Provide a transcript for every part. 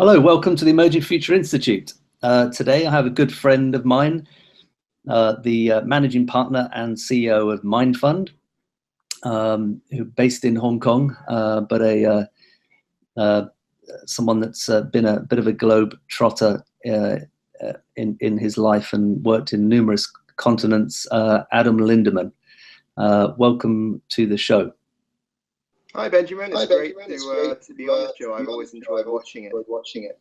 Hello, welcome to the Emerging Future Institute. Today I have a good friend of mine, the managing partner and CEO of Mind Fund, who based in Hong Kong, but someone that's been a bit of a globe trotter in his life and worked in numerous continents, Adam Lindemann. Welcome to the show. Hi Benjamin, it's great to be on the show. I've always enjoyed watching it.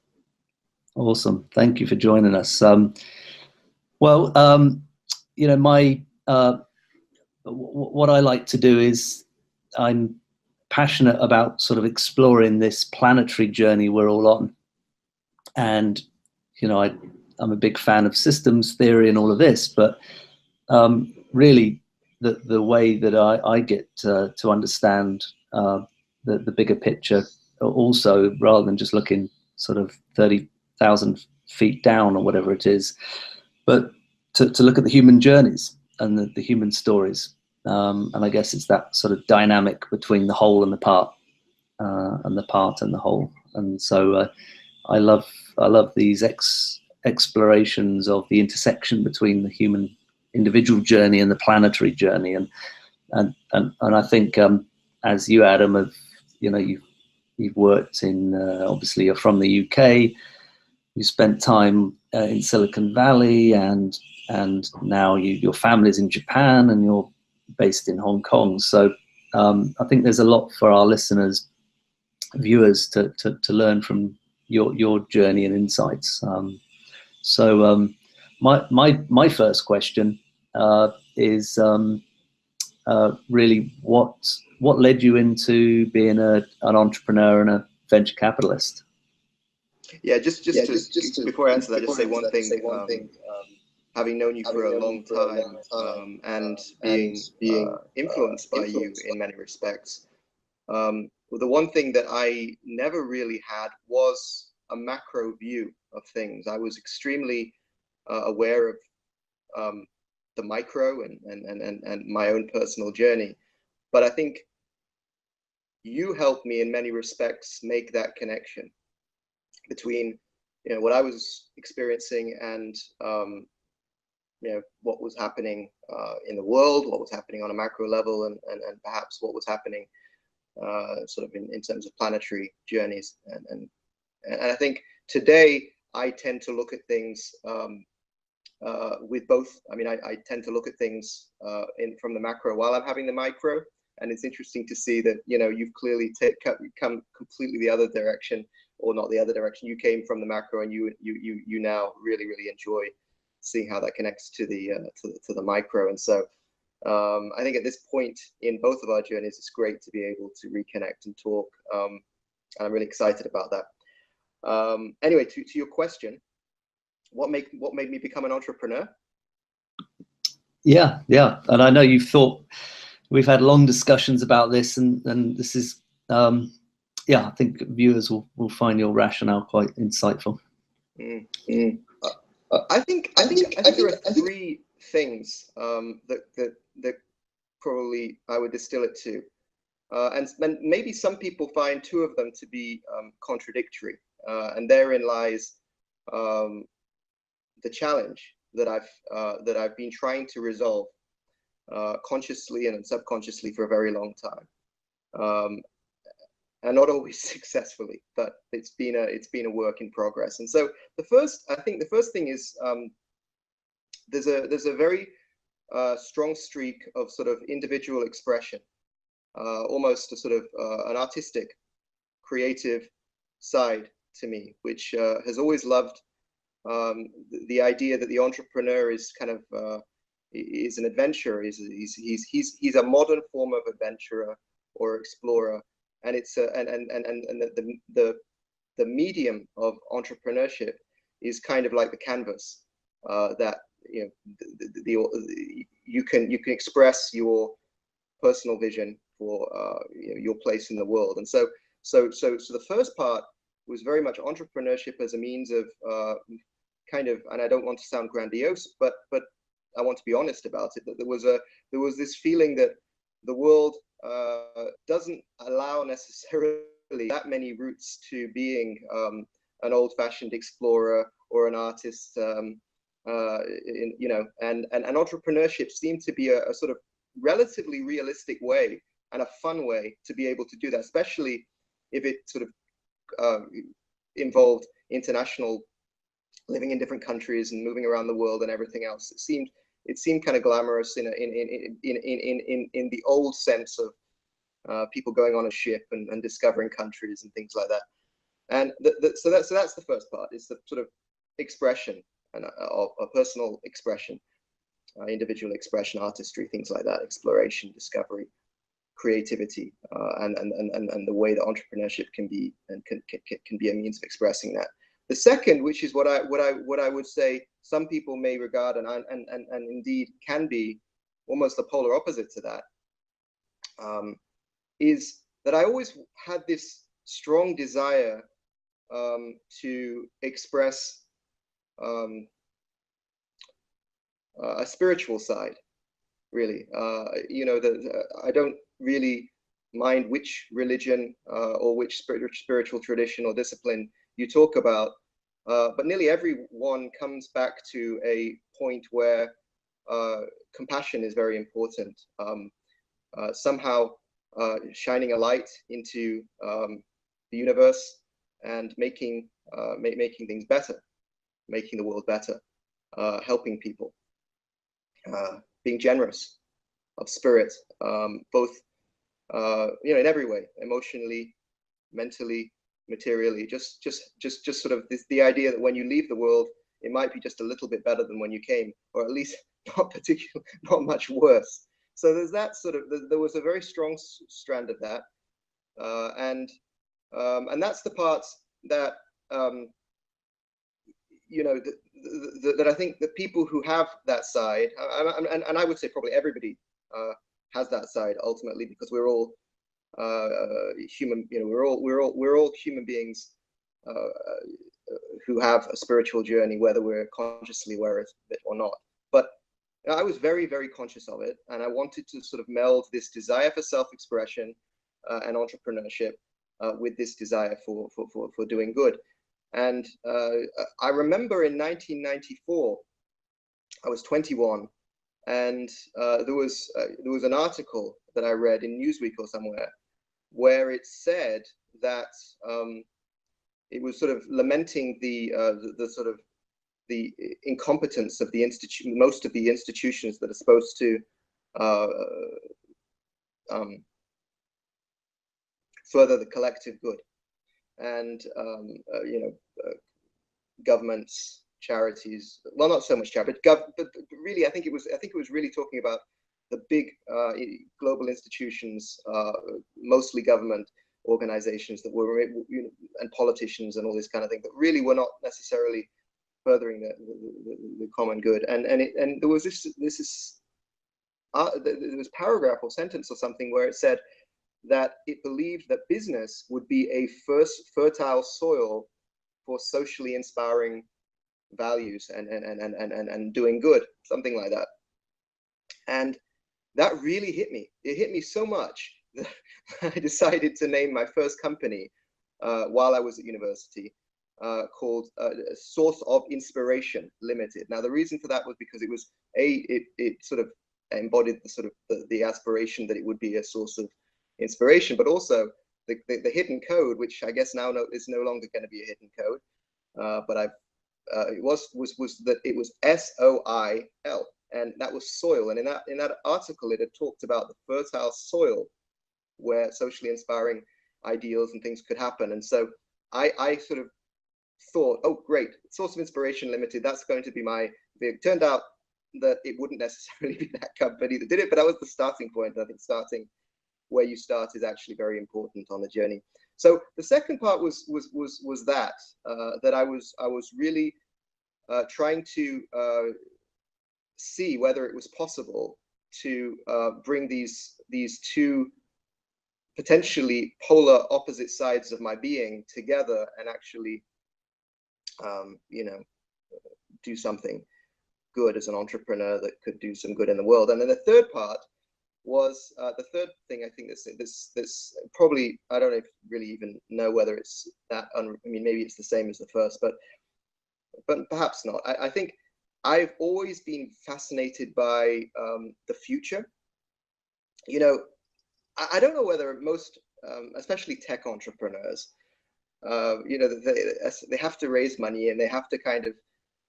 Awesome, thank you for joining us. What I like to do is I'm passionate about sort of exploring this planetary journey we're all on, and I'm a big fan of systems theory and all of this, but really the way that I get to understand the bigger picture also, rather than just looking sort of 30,000 feet down or whatever it is, but to look at the human journeys and the human stories. And I guess it's that sort of dynamic between the whole and the part, and the part and the whole. And so I love these explorations of the intersection between the human individual journey and the planetary journey. And I think as you, Adam, you've worked in, obviously you're from the UK, you spent time in Silicon Valley, and now your family's in Japan and you're based in Hong Kong. So I think there's a lot for our listeners, viewers, to learn from your journey and insights. My first question is really what led you into being an entrepreneur and a venture capitalist? Yeah, just before I answer that, just say one thing. Having known you for a long time and being influenced by you in many respects, the one thing that I never really had was a macro view of things. I was extremely aware of the micro and my own personal journey, but I think you helped me in many respects make that connection between what I was experiencing and what was happening in the world, what was happening on a macro level, and perhaps what was happening sort of in terms of planetary journeys. And I think today I tend to look at things with both. I mean, I tend to look at things from the macro while I'm having the micro. And it's interesting to see that, you've clearly come completely the other direction, or not the other direction. You came from the macro, and you now really, really enjoy seeing how that connects to the micro. And so I think at this point in both of our journeys, it's great to be able to reconnect and talk. And I'm really excited about that. Anyway, to your question, what made me become an entrepreneur? Yeah. And I know you've thought, we've had long discussions about this, and this is, I think viewers will find your rationale quite insightful. I think there are three things that probably I would distill it to, and maybe some people find two of them to be contradictory, and therein lies the challenge that I've been trying to resolve consciously and subconsciously for a very long time, and not always successfully, but it's been a work in progress. And so the first thing is there's a very strong streak of sort of individual expression, almost a sort of an artistic, creative side to me, which has always loved the idea that the entrepreneur is kind of is an adventurer. He's a modern form of adventurer or explorer, and it's the medium of entrepreneurship is kind of like the canvas that you can express your personal vision for your place in the world. And so the first part was very much entrepreneurship as a means of kind of, and I don't want to sound grandiose, but I want to be honest about it, that there was this feeling that the world doesn't allow necessarily that many routes to being an old-fashioned explorer or an artist, and entrepreneurship seemed to be a sort of relatively realistic way and a fun way to be able to do that, especially if it sort of involved international, living in different countries and moving around the world and everything else. It seemed kind of glamorous in the old sense of people going on a ship and discovering countries and things like that. And so that's the first part. It's the sort of expression and a personal expression, individual expression, artistry, things like that, exploration, discovery, creativity, and the way that entrepreneurship can be a means of expressing that. The second, which is what I would say some people may regard and indeed can be almost the polar opposite to that, is that I always had this strong desire to express a spiritual side, really. I don't really mind which religion or which spiritual tradition or discipline you talk about, but nearly everyone comes back to a point where compassion is very important. Somehow shining a light into the universe and making things better, making the world better, helping people, being generous of spirit, both in every way, emotionally, mentally, materially. Just sort of the idea that when you leave the world, it might be just a little bit better than when you came, or at least not much worse. So there's that sort of, there was a very strong strand of that, and that's the parts that that I think that people who have that side, and I would say probably everybody has that side ultimately, because we're all human. We're all human beings who have a spiritual journey, whether we're consciously aware of it or not. But I was very, very conscious of it, and I wanted to sort of meld this desire for self-expression and entrepreneurship with this desire for doing good. And I remember in 1994, I was 21, and there was an article that I read in Newsweek or somewhere where it said that it was sort of lamenting the sort of the incompetence of the most of the institutions that are supposed to further the collective good, and governments, charities. Well, not so much charity, but really, I think it was really talking about the big global institutions, mostly government organizations that were, and politicians and all this kind of thing, that really were not necessarily furthering the common good. And there was this paragraph or sentence or something where it said that it believed that business would be a first fertile soil for socially inspiring values and doing good, something like that. And that really hit me. It hit me so much that I decided to name my first company while I was at university, called Source of Inspiration Limited. Now, the reason for that was because it was it sort of embodied the sort of the aspiration that it would be a source of inspiration, but also the hidden code, which I guess now is no longer going to be a hidden code, but it was that it was SOIL, and that was soil. And in that article, it had talked about the fertile soil where socially inspiring ideals and things could happen. And so I sort of thought, oh, great, Source of Inspiration Limited, that's going to be my. It turned out that it wouldn't necessarily be that company that did it, but that was the starting point. I think starting where you start is actually very important on the journey. So the second part was that I was really trying to see whether it was possible to bring these two potentially polar opposite sides of my being together and actually do something good as an entrepreneur that could do some good in the world. And then the third part was the third thing. I think this probably, I don't really even know whether it's that. I mean, maybe it's the same as the first, but perhaps not. I think I've always been fascinated by the future. You know, I don't know whether most, especially tech entrepreneurs, you know, they have to raise money and they have to kind of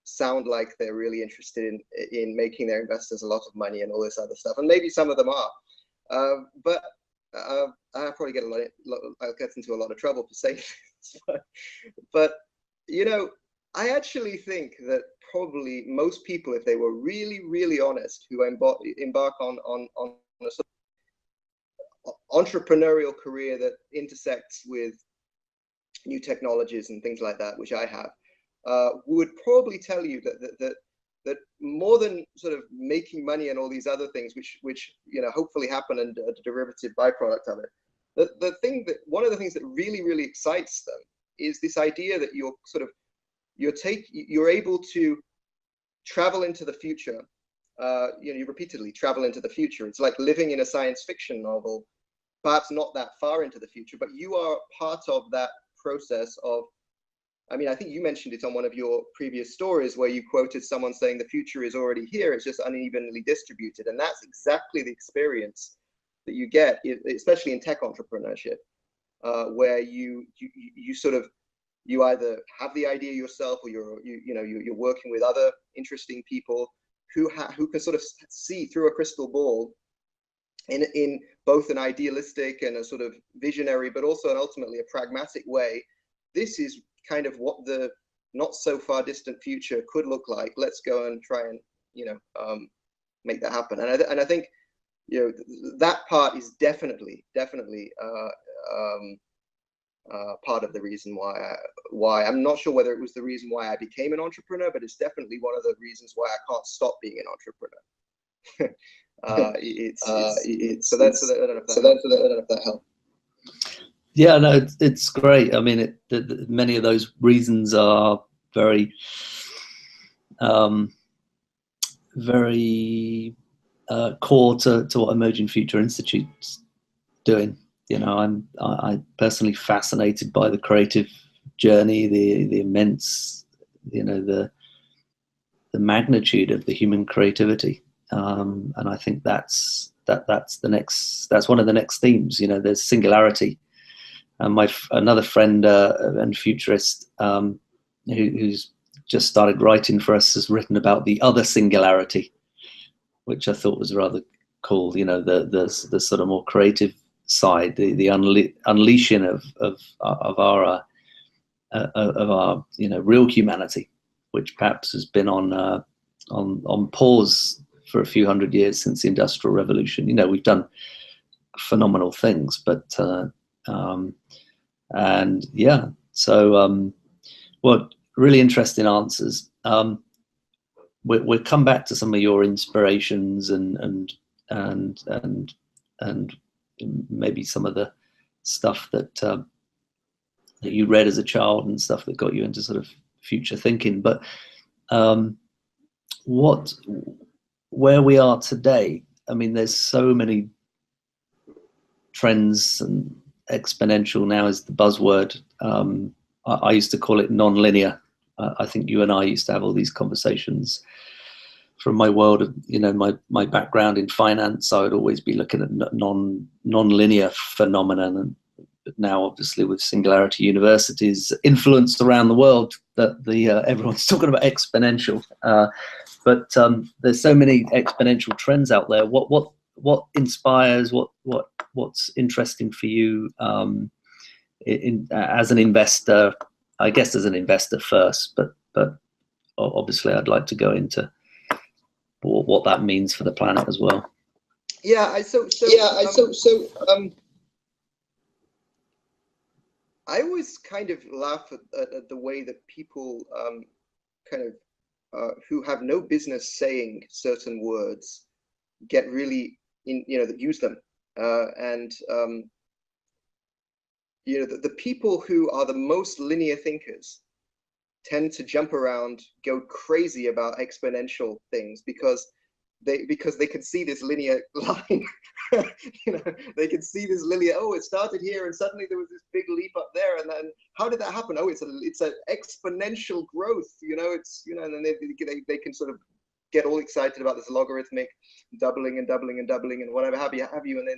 sound like they're really interested in making their investors a lot of money and all this other stuff. And maybe some of them are, but I'll probably I'll get into a lot of trouble for saying this. But you know, I actually think that probably most people, if they were really, really honest, who embark on a sort of entrepreneurial career that intersects with new technologies and things like that, which I have, would probably tell you that more than sort of making money and all these other things, which you know hopefully happen and a derivative byproduct of it, one of the things that really, really excites them is this idea that you're able to travel into the future. You know, you repeatedly travel into the future. It's like living in a science fiction novel, perhaps not that far into the future, but you are part of that process of, I mean, I think you mentioned it on one of your previous stories where you quoted someone saying the future is already here, it's just unevenly distributed. And that's exactly the experience that you get, especially in tech entrepreneurship, where you either have the idea yourself or you're working with other interesting people who can sort of see through a crystal ball in both an idealistic and a sort of visionary, but also ultimately a pragmatic way. This is kind of what the not so far distant future could look like. Let's go and try and make that happen. And I think that part is definitely part of the reason why I'm not sure whether it was the reason why I became an entrepreneur, but it's definitely one of the reasons why I can't stop being an entrepreneur. I don't know if that helped. Yeah, no, it's great. I mean, many of those reasons are very, very core to what Emerging Future Institute's doing. You know, I'm personally fascinated by the creative journey, the immense, the magnitude of the human creativity, and I think that's one of the next themes. You know, there's singularity. And another friend and futurist who's just started writing for us has written about the other singularity, which I thought was rather cool. You know, the sort of more creative side, the unleashing of our real humanity, which perhaps has been on pause for a few hundred years since the Industrial Revolution. You know, we've done phenomenal things, but and yeah, so well, really interesting answers. We'll come back to some of your inspirations and maybe some of the stuff that you read as a child and stuff that got you into sort of future thinking. But where we are today, I mean, there's so many trends, and exponential now is the buzzword. I used to call it non-linear. I think you and I used to have all these conversations. From my world of, my background in finance, I would always be looking at non-linear phenomenon. And now, obviously, with Singularity University's influence around the world, that everyone's talking about exponential. But there's so many exponential trends out there. What inspires? What's interesting for you as an investor? I guess as an investor first, but obviously, I'd like to go into what that means for the planet as well. I always kind of laugh at the way that people who have no business saying certain words get really that use them, and the people who are the most linear thinkers tend to jump around, go crazy about exponential things, because because they can see this linear line. They can see this linear, oh, it started here and suddenly there was this big leap up there, and then how did that happen? Oh, it's an exponential growth, and then they can sort of get all excited about this logarithmic doubling and doubling and doubling and whatever have you, and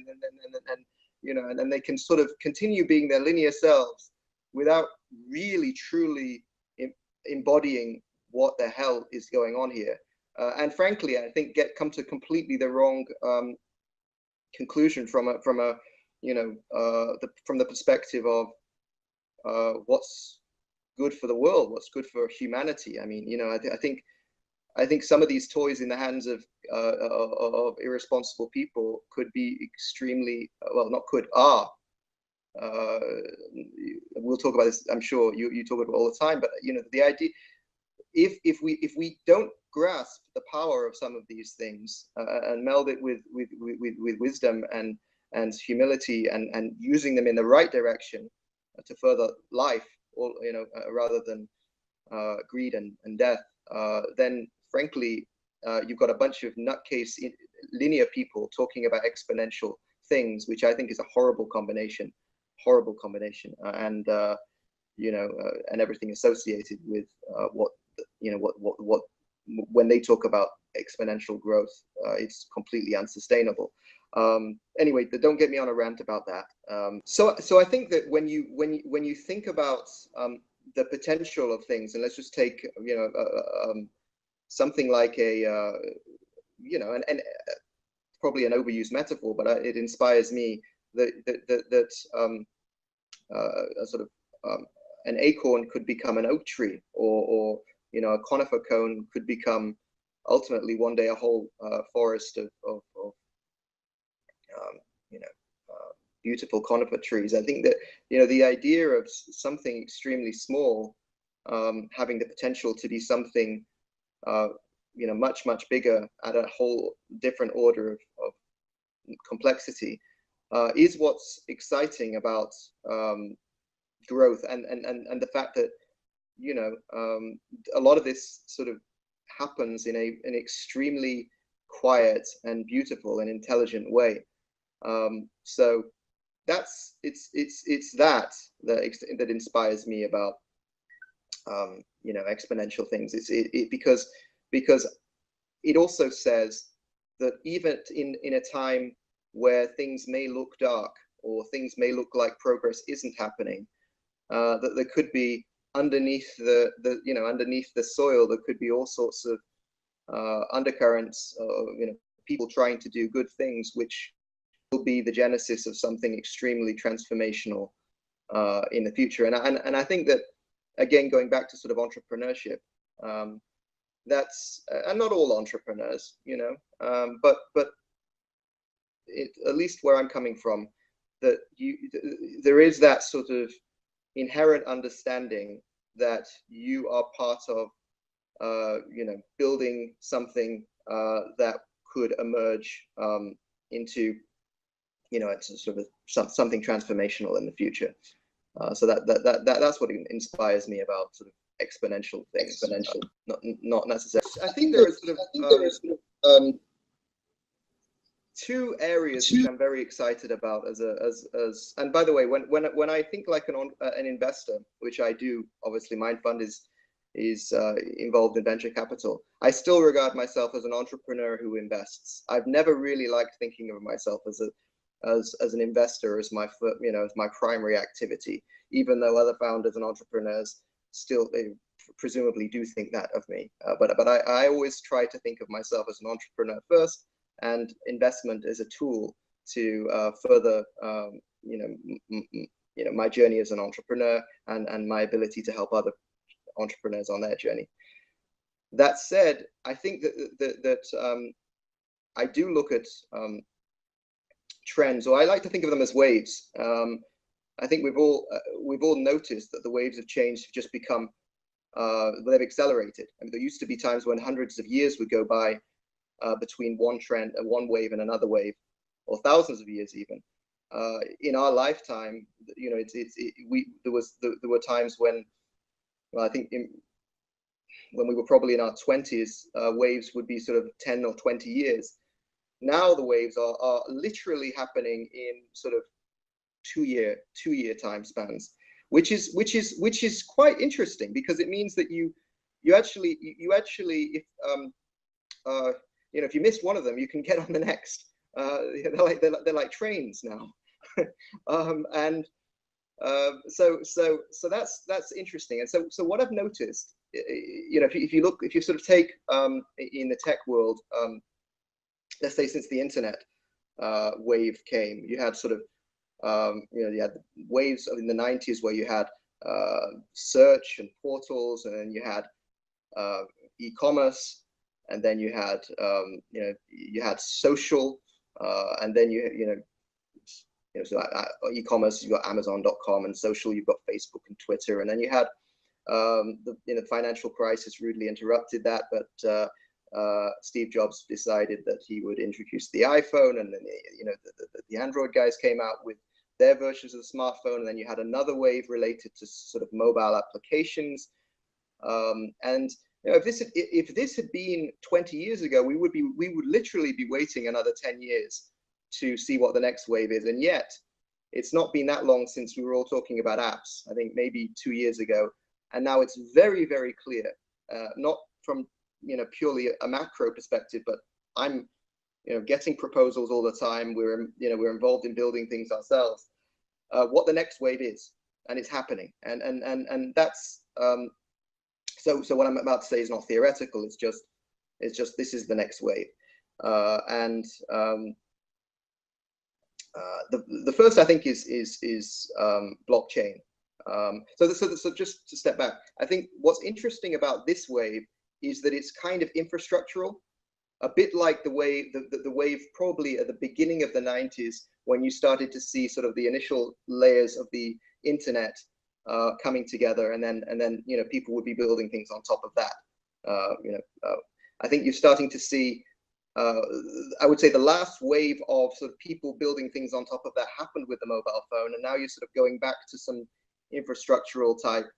then they can sort of continue being their linear selves without really truly embodying what the hell is going on here. And frankly, I think come to completely the wrong conclusion from the perspective of what's good for the world, what's good for humanity. I mean, I think some of these toys in the hands of irresponsible people could be extremely are. We'll talk about this, I'm sure you talk about it all the time, but the idea, if we don't grasp the power of some of these things and meld it with wisdom and humility and using them in the right direction to further life, or rather than greed and death, then frankly you've got a bunch of nutcase linear people talking about exponential things, which I think is a horrible combination, and everything associated with what when they talk about exponential growth, it's completely unsustainable. Anyway, don't get me on a rant about that. So I think that when you think about the potential of things, and let's just take something like and probably an overused metaphor, but it inspires me that a sort of an acorn could become an oak tree, or a conifer cone could become ultimately one day a whole forest of beautiful conifer trees. I think that the idea of something extremely small having the potential to be something much bigger at a whole different order of complexity is what's exciting about growth, and the fact that a lot of this sort of happens in an extremely quiet and beautiful and intelligent way. So it's that inspires me about exponential things. Because it also says that even in a time where things may look dark, or things may look like progress isn't happening, that there could be underneath underneath the soil, there could be all sorts of undercurrents, people trying to do good things, which will be the genesis of something extremely transformational in the future. And I think that, again, going back to sort of entrepreneurship, that's and not all entrepreneurs, but at least where I'm coming from, that there is that sort of inherent understanding that you are part of building something that could emerge into it's sort of something transformational in the future. So that's what inspires me about sort of exponential things. Not necessarily. I think there are two areas which I'm very excited about as and by the way, when I think like an investor, which I do, obviously my fund is involved in venture capital, I still regard myself as an entrepreneur who invests. I've never really liked thinking of myself as an investor as my as my primary activity, even though other founders and entrepreneurs still presumably do think that of me. But I always try to think of myself as an entrepreneur first, and investment as a tool to further my journey as an entrepreneur and my ability to help other entrepreneurs on their journey. That said, I think that I do look at trends, or I like to think of them as waves. I think we've all noticed that the waves of change have just become they've accelerated. I mean, there used to be times when hundreds of years would go by between one trend and one wave and another wave, or thousands of years even. In our lifetime, there were times when, well, I think when we were probably in our 20s, waves would be sort of 10 or 20 years. Now the waves are literally happening in sort of two-year time spans, which is quite interesting, because it means that you actually if if you missed one of them, you can get on the next. They're like trains now. So that's interesting. And so what I've noticed, if you sort of take in the tech world, let's say since the internet wave came, you had sort of you had waves in the 90s where you had search and portals, and then you had e-commerce, and then you had you had social, and then so e-commerce, you've got Amazon.com, and social, you've got Facebook and Twitter, and then you had the financial crisis rudely interrupted that, but Steve Jobs decided that he would introduce the iPhone, and then the Android guys came out with their versions of the smartphone, and then you had another wave related to sort of mobile applications. And if this had been 20 years ago, we would literally be waiting another 10 years to see what the next wave is. And yet it's not been that long since we were all talking about apps, I think maybe 2 years ago. And now it's very, very clear, not from purely a macro perspective, but I'm getting proposals all the time. We're involved in building things ourselves, what the next wave is, and it's happening. And that's so what I'm about to say is not theoretical. It's just this is the next wave. The first, I think, is blockchain. So just to step back, I think what's interesting about this wave is that it's kind of infrastructural, a bit like the wave probably at the beginning of the 90s, when you started to see sort of the initial layers of the internet coming together, and then people would be building things on top of that. I think you're starting to see, I would say, the last wave of sort of people building things on top of that happened with the mobile phone, and now you're sort of going back to some infrastructural type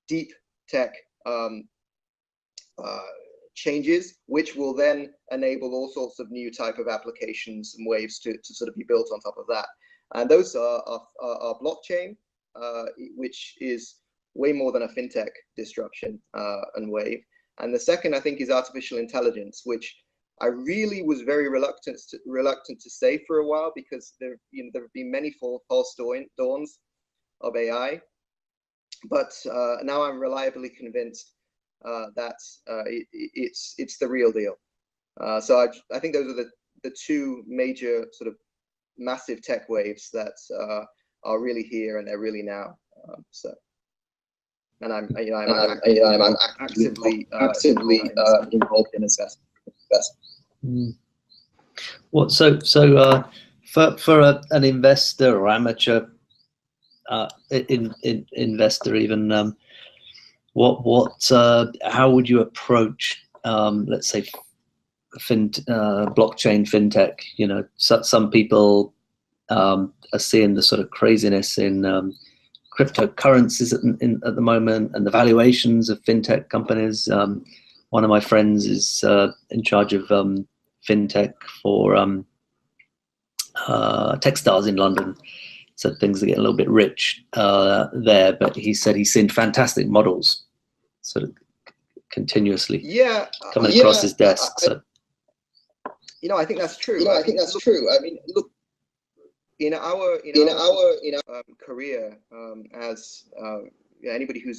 deep tech changes, which will then enable all sorts of new type of applications and waves to sort of be built on top of that. And those are blockchain, which is way more than a fintech disruption and wave. And the second, I think, is artificial intelligence, which I really was very reluctant to say for a while, because there have been many false dawns of AI, but now I'm reliably convinced that it's the real deal. So I think those are the two major sort of massive tech waves that are really here, and they're really now. And I'm actively involved in investment. What so for an investor or amateur investor even, how would you approach let's say blockchain fintech? Some people are seeing the sort of craziness in cryptocurrencies at the moment, and the valuations of fintech companies. One of my friends is in charge of fintech for textiles in London. So things are getting a little bit rich there, but he said he's seen fantastic models sort of continuously coming across his desk. I think that's true. I mean, look, in our career, as anybody who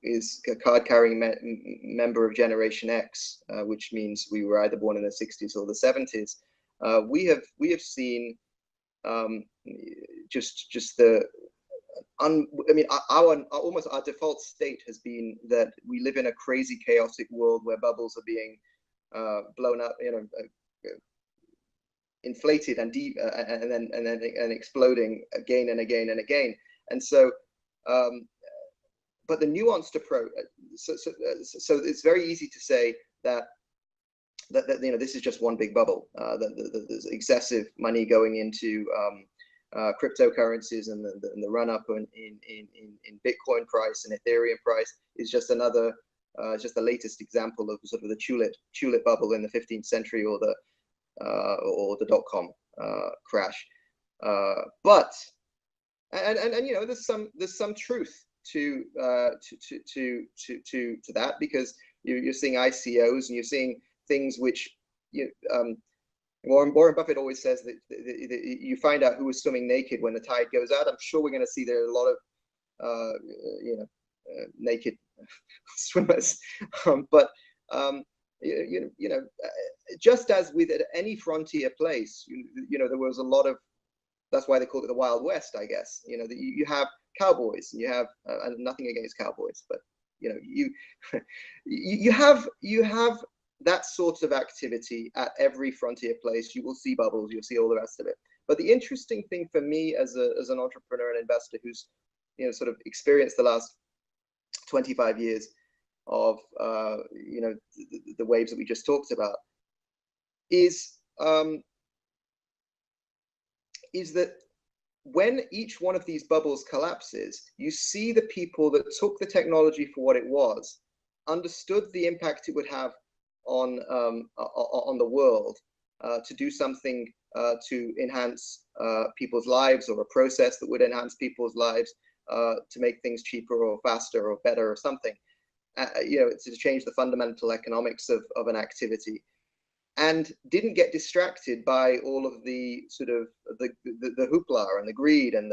is a card-carrying member of Generation X, which means we were either born in the 60s or the 70s, we have seen just the our default state has been that we live in a crazy, chaotic world where bubbles are being blown up, inflated and deep, and then exploding again and again and again. And so, but the nuanced approach. So it's very easy to say that this is just one big bubble. That there's excessive money going into cryptocurrencies, and the run up in Bitcoin price and Ethereum price is just another just the latest example of sort of the tulip bubble in the 15th century, or the dot-com crash. But you know, there's some truth to that, because you're seeing ICOs and you're seeing things which Warren Buffett always says that you find out who is swimming naked when the tide goes out. I'm sure we're going to see there are a lot of naked swimmers, but just as with any frontier place, there was a lot of, that's why they call it the Wild West, I guess. You have cowboys, and you have and nothing against cowboys, but you have that sort of activity at every frontier place. You will see bubbles, you'll see all the rest of it. But the interesting thing for me as an entrepreneur and investor who's sort of experienced the last 25 years of the waves that we just talked about is that when each one of these bubbles collapses, you see the people that took the technology for what it was, understood the impact it would have on the world, to do something to enhance people's lives, or a process that would enhance people's lives, to make things cheaper or faster or better or something, to change the fundamental economics of an activity, and didn't get distracted by all of the sort of the hoopla and the greed and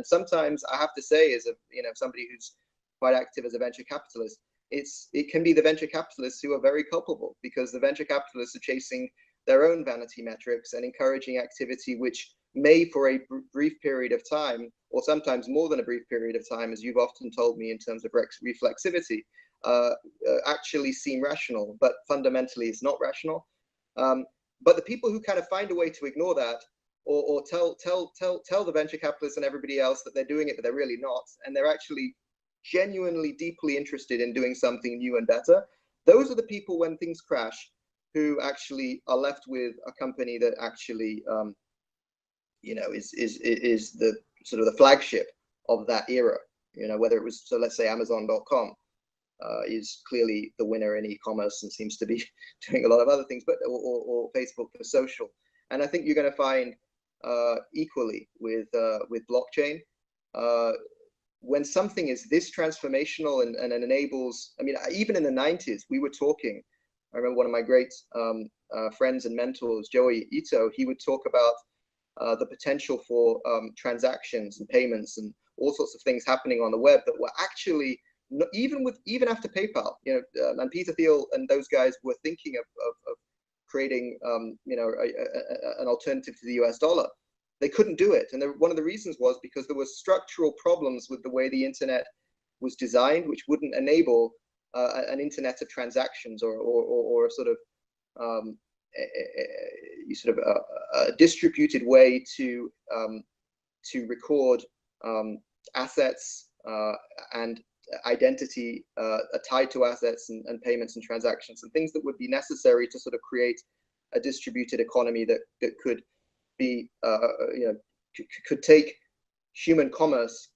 sometimes, I have to say, as somebody who's quite active as a venture capitalist, it can be the venture capitalists who are very culpable, because the venture capitalists are chasing their own vanity metrics and encouraging activity which may, for a brief period of time, or sometimes more than a brief period of time, as you've often told me in terms of reflexivity, actually seem rational, but fundamentally it's not rational. But the people who kind of find a way to ignore that, or tell the venture capitalists and everybody else that they're doing it, but they're really not, and they're actually genuinely deeply interested in doing something new and better, those are the people, when things crash, who actually are left with a company that actually is the sort of the flagship of that era. Whether it was, so let's say Amazon.com is clearly the winner in e-commerce and seems to be doing a lot of other things, but or Facebook for social. And I think you're going to find equally with blockchain, when something is this transformational and enables, I mean, even in the 90s, we were talking, I remember one of my great friends and mentors, Joey Ito, he would talk about the potential for transactions and payments and all sorts of things happening on the web that were actually, even after PayPal, and Peter Thiel and those guys were thinking of creating an alternative to the US dollar. They couldn't do it. And one of the reasons was because there were structural problems with the way the internet was designed, which wouldn't enable an internet of transactions, or a sort of a distributed way to record assets and identity tied to assets and payments and transactions and things that would be necessary to sort of create a distributed economy that could be could take human commerce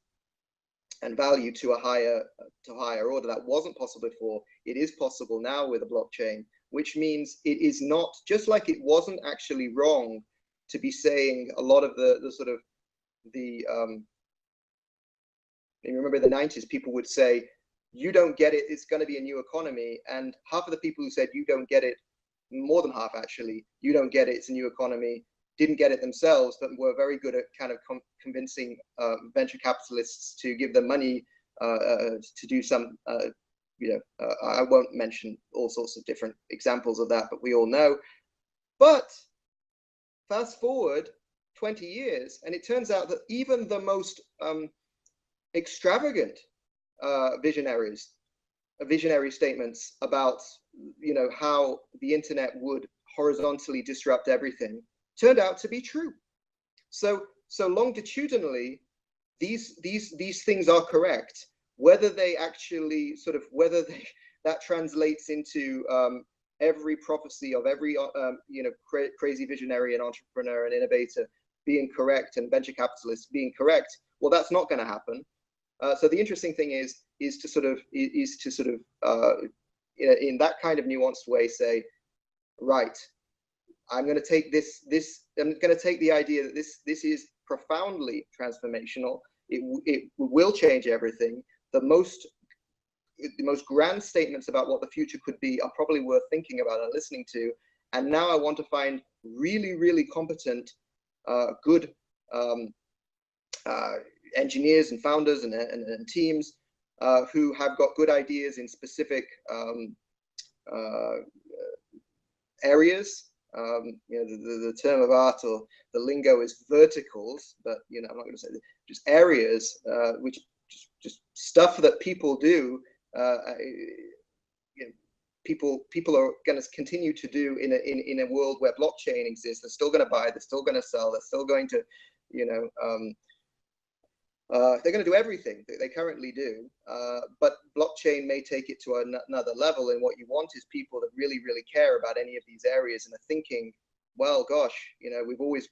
and value to a higher order. That wasn't possible before. It is possible now with a blockchain, which means it is not, just like it wasn't actually wrong to be saying a lot of the sort of the you remember in the 90s, people would say, you don't get it, it's going to be a new economy. And half of the people who said you don't get it, more than half actually, you don't get it, it's a new economy, didn't get it themselves, but were very good at kind of convincing venture capitalists to give them money to do some, I won't mention all sorts of different examples of that, but we all know. But fast forward 20 years, and it turns out that even the most extravagant visionary statements about how the internet would horizontally disrupt everything turned out to be true. So longitudinally, these things are correct. Whether they actually that translates into every prophecy of every crazy visionary and entrepreneur and innovator being correct and venture capitalists being correct, well, that's not going to happen. So the interesting thing is to sort of in that kind of nuanced way say, right, I'm going to take I'm going to take the idea that this is profoundly transformational. It will change everything. The most grand statements about what the future could be are probably worth thinking about and listening to. And now I want to find really, really competent, good engineers and founders and teams who have got good ideas in specific areas. The term of art or the lingo is verticals, but I'm not going to say that. Just areas, which just stuff that people do. People are going to continue to do in a world where blockchain exists. They're still going to buy. They're still going to sell. They're still going to, they're going to do everything that they currently do, but blockchain may take it to another level. And what you want is people that really, really care about any of these areas and are thinking, well, gosh, we've always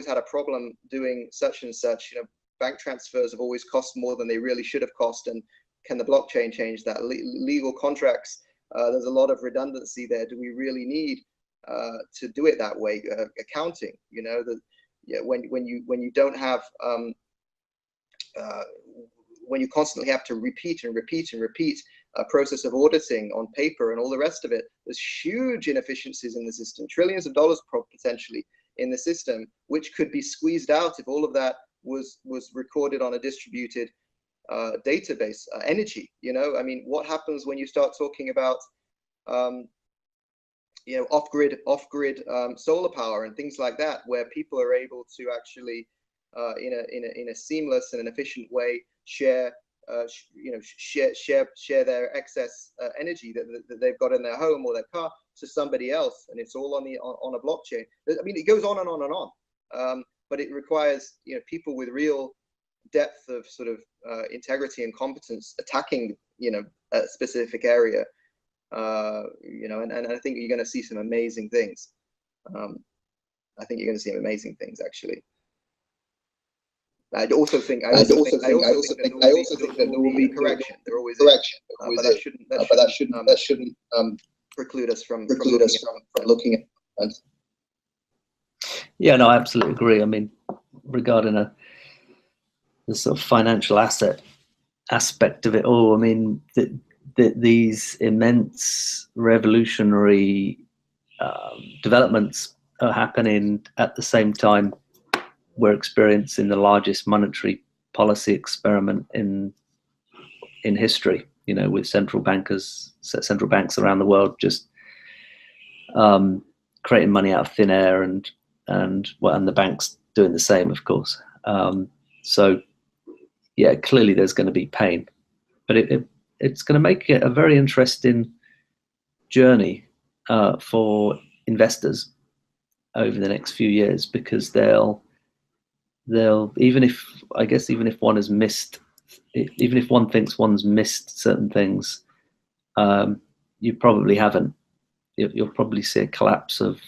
had a problem doing such and such. Bank transfers have always cost more than they really should have cost, and can the blockchain change that? Legal contracts, there's a lot of redundancy there. Do we really need to do it that way? Accounting, when you don't have when you constantly have to repeat and repeat and repeat a process of auditing on paper and all the rest of it, there's huge inefficiencies in the system, trillions of dollars potentially in the system, which could be squeezed out if all of that was recorded on a distributed database. Energy, what happens when you start talking about off-grid solar power and things like that, where people are able to actually in a seamless and an efficient way share their excess energy that they've got in their home or their car to somebody else, and it's all on a blockchain. It goes on and on and on, but it requires people with real depth of sort of integrity and competence attacking a specific area, and I think you're going to see some amazing things. I think you're going to see amazing things, actually. I also think that there will be correction. There always is. But that shouldn't preclude us from looking at. Yeah, no, I absolutely agree. Regarding the sort of financial asset aspect of it all, these immense revolutionary developments are happening at the same time we're experiencing the largest monetary policy experiment in history, with central banks around the world just creating money out of thin air, and the banks doing the same, of course. So yeah, clearly there's going to be pain, but it's going to make it a very interesting journey for investors over the next few years, because they'll even if one has missed, even if one thinks one's missed certain things, you probably haven't. You'll probably see a collapse of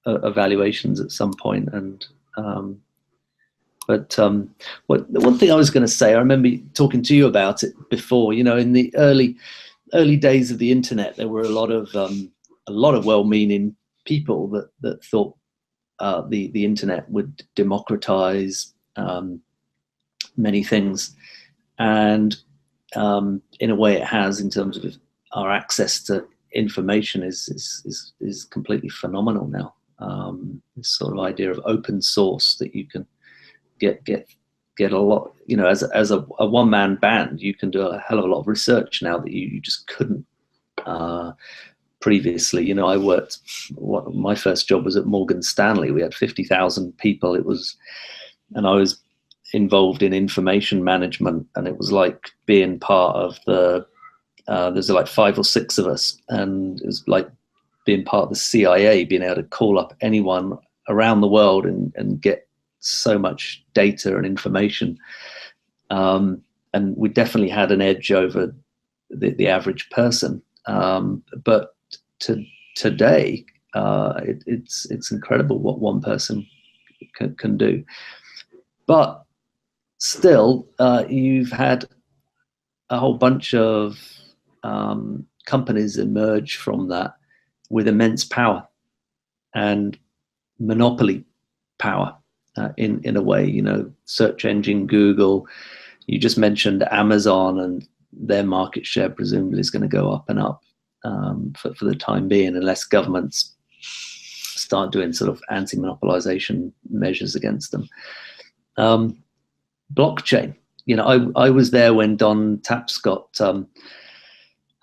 valuations at some point. And but the one thing I was going to say, I remember talking to you about it before. In the early days of the internet, there were a lot of well-meaning people that thought the internet would democratize many things, and in a way it has, in terms of our access to information is completely phenomenal now. This sort of idea of open source, that you can get a lot, as a one-man band, you can do a hell of a lot of research now that you just couldn't previously. My first job was at Morgan Stanley. We had 50,000 people. And I was involved in information management, and it was like being part of there's like 5 or 6 of us, and it was like being part of the CIA, being able to call up anyone around the world and get so much data and information. And we definitely had an edge over the average person. But today, it's incredible what one person can do. But still, you've had a whole bunch of companies emerge from that with immense power and monopoly power in a way. You know, search engine Google. You just mentioned Amazon, and their market share presumably is going to go up and up for the time being, unless governments start doing sort of anti-monopolization measures against them. Blockchain. You know, I was there when Don Tapscott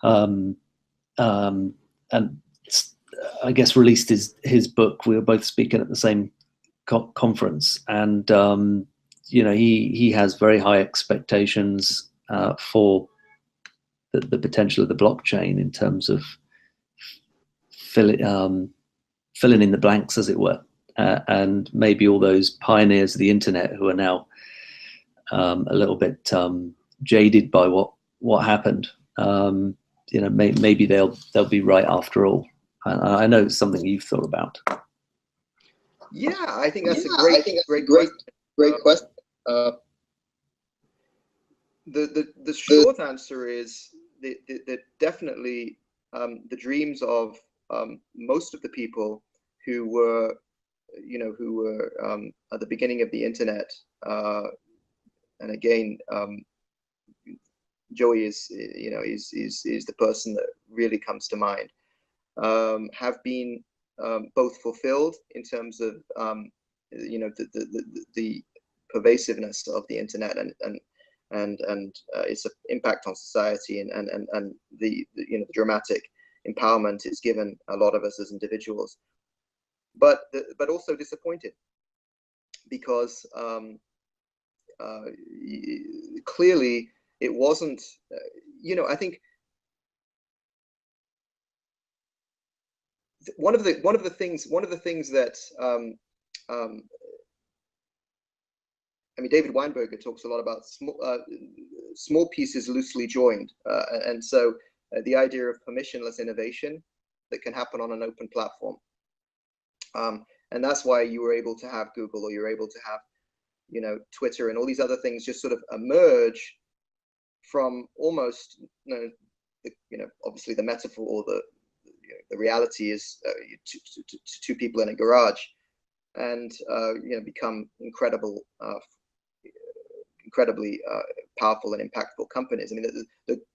and I guess released his book. We were both speaking at the same conference, and you know, he has very high expectations for the potential of the blockchain in terms of filling in the blanks, as it were, and maybe all those pioneers of the internet who are now a little bit jaded by what happened. You know, maybe they'll be right after all. I know it's something you've thought about. Yeah, I think that's a great question. The short answer is that definitely the dreams of most of the people who were at the beginning of the internet, and again, Joey is the person that really comes to mind, have been both fulfilled in terms of the pervasiveness of the internet and its impact on society and the dramatic empowerment it's given a lot of us as individuals, but also disappointed because clearly it wasn't. I think one of the things that I mean, David Weinberger talks a lot about small pieces loosely joined, and so the idea of permissionless innovation that can happen on an open platform, and that's why you were able to have Google, or you're able to have Twitter and all these other things just sort of emerge from almost obviously the metaphor or the reality is two people in a garage, and become incredibly powerful and impactful companies. I mean,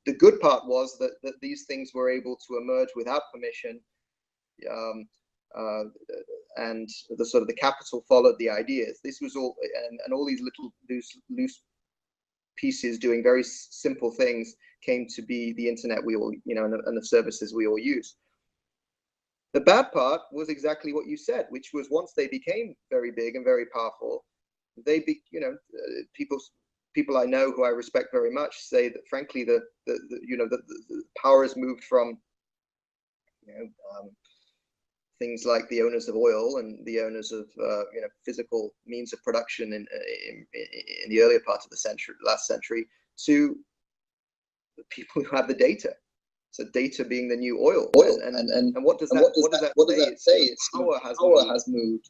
the good part was that these things were able to emerge without permission, and the sort of the capital followed the ideas. This was all, and all these little loose pieces doing very simple things came to be the internet we all, and the services we all use. The bad part was exactly what you said, which was once they became very big and very powerful, people I know who I respect very much say that frankly the power has moved from things like the owners of oil and the owners of physical means of production in the earlier part of the last century, to the people who have the data. So data being the new oil, and what does that say? It's power has moved,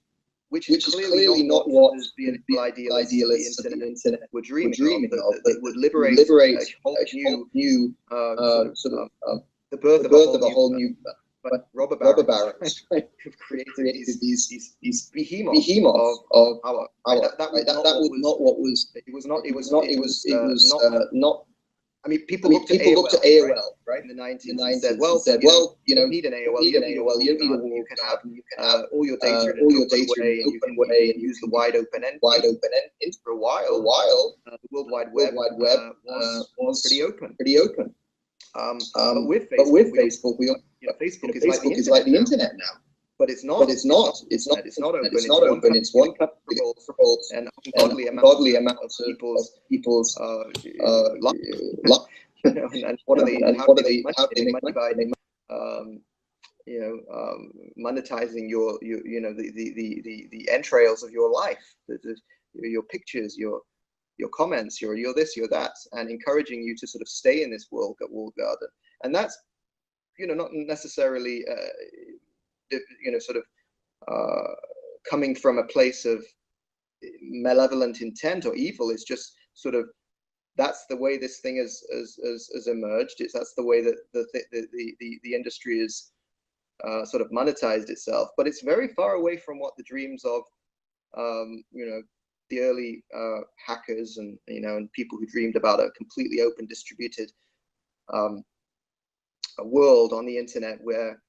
which is clearly not what the idealists of the internet were dreaming of. That would liberate a whole new the birth of a whole new. But robber barons have created these behemoths of power. That was not what was. It was not. I mean, people looked at AOL, right? In the 90s and said, well, you don't need an AOL, you can have all your data in an open way, and use the wide open end. For a while, the World Wide Web was pretty open. But with Facebook, Facebook is like the internet now. But it's not. It's not open. It's one and ungodly amount of people's life. And what are they? How do they make money by monetizing your the entrails of your life, your pictures, your comments, your this, your that, and encouraging you to sort of stay in this walled garden. And that's not necessarily coming from a place of malevolent intent or evil. It's just sort of that's the way this thing has emerged. That's the way that the industry is sort of monetized itself. But it's very far away from what the dreams of the early hackers and and people who dreamed about a completely open, distributed a world on the internet where